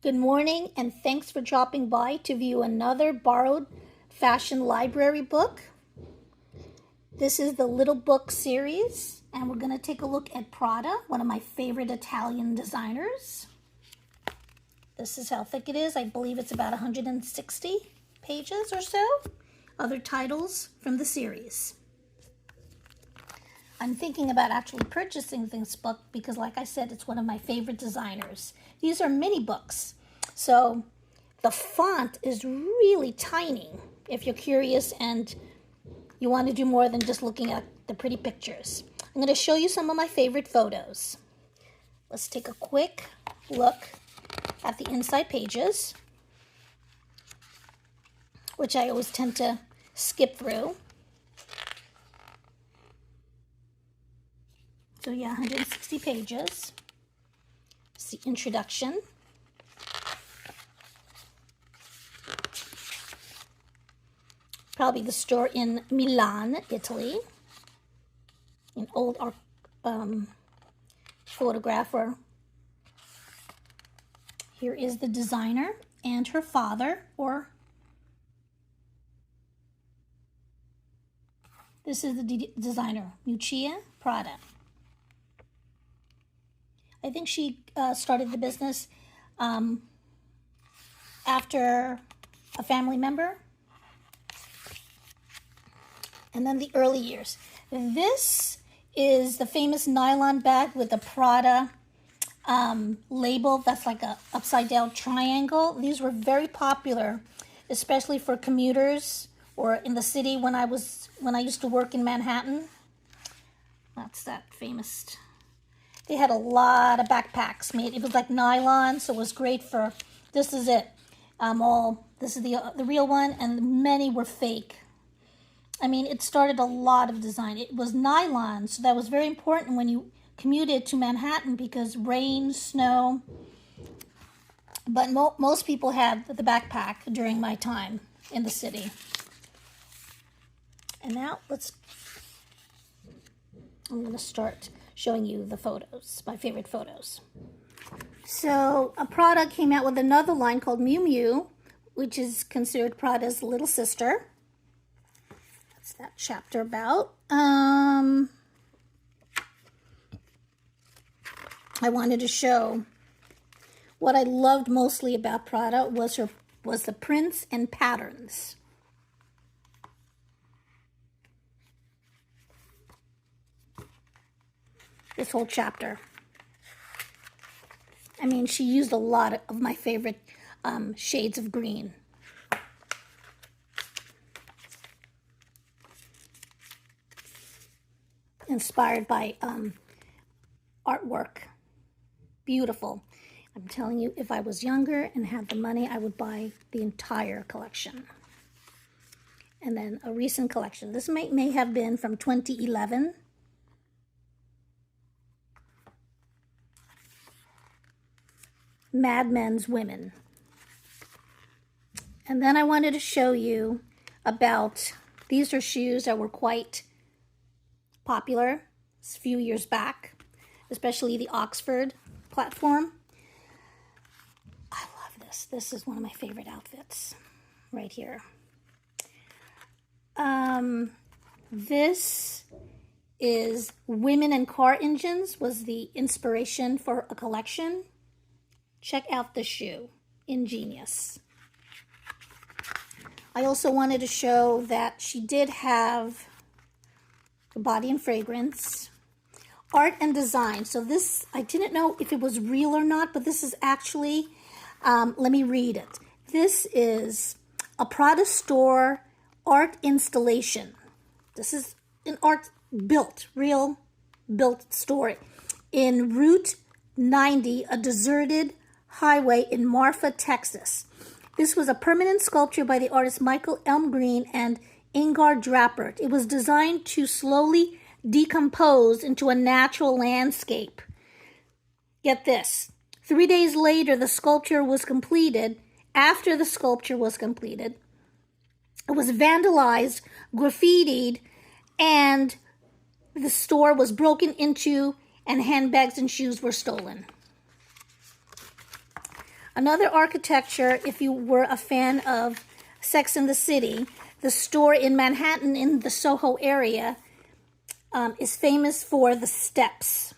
Good morning, and thanks for dropping by to view another borrowed fashion library book. This is the Little Book series, and we're going to take a look at Prada, one of my favorite Italian designers. This is how thick it is. I believe it's about 160 pages or so. Other titles from the series. I'm thinking about actually purchasing this book because, like I said, it's one of my favorite designers. These are mini books, so the font is really tiny if you're curious and you want to do more than just looking at the pretty pictures. I'm going to show you some of my favorite photos. Let's take a quick look at the inside pages, which I always tend to skip through. So yeah, 160 pages. It's the introduction. Probably the store in Milan, Italy. An old photographer. Here is the designer and her father, or this is the designer, Lucia Prada. I think she started the business after a family member. And then the early years. This is the famous nylon bag with the Prada label that's like a upside down triangle. These were very popular, especially for commuters or in the city when I used to work in Manhattan. That's that famous. They had a lot of backpacks made. It was like nylon, so it was great for. This is it. This is the real one, and many were fake. I mean, it started a lot of design. It was nylon, so that was very important when you commuted to Manhattan because rain, snow. But most people had the backpack during my time in the city. And now I'm going to start showing you the photos, my favorite photos. So Prada came out with another line called Miu Miu, which is considered Prada's little sister. That's that chapter about. I wanted to show what I loved mostly about Prada was the prints and patterns. This whole chapter. I mean, she used a lot of my favorite shades of green. Inspired by artwork. Beautiful. I'm telling you, if I was younger and had the money, I would buy the entire collection. And then a recent collection. This may have been from 2011. Mad Men's Women. And then I wanted to show you about, these are shoes that were quite popular a few years back, especially the Oxford platform. I love this. This is one of my favorite outfits right here. This is Women and Car Engines, was the inspiration for a collection. Check out the shoe. Ingenious. I also wanted to show that she did have the body and fragrance, art and design. So this, I didn't know if it was real or not, but this is actually, let me read it. This is a Prada store art installation. This is an real built store in Route 90, a deserted highway in Marfa, Texas. This was a permanent sculpture by the artists Michael Elmgreen and Ingar Drappert. It was designed to slowly decompose into a natural landscape. Get this. 3 days later, the sculpture was completed. After the sculpture was completed, it was vandalized, graffitied, and the store was broken into, and handbags and shoes were stolen. Another architecture, if you were a fan of Sex and the City, the store in Manhattan in the Soho area is famous for the steps.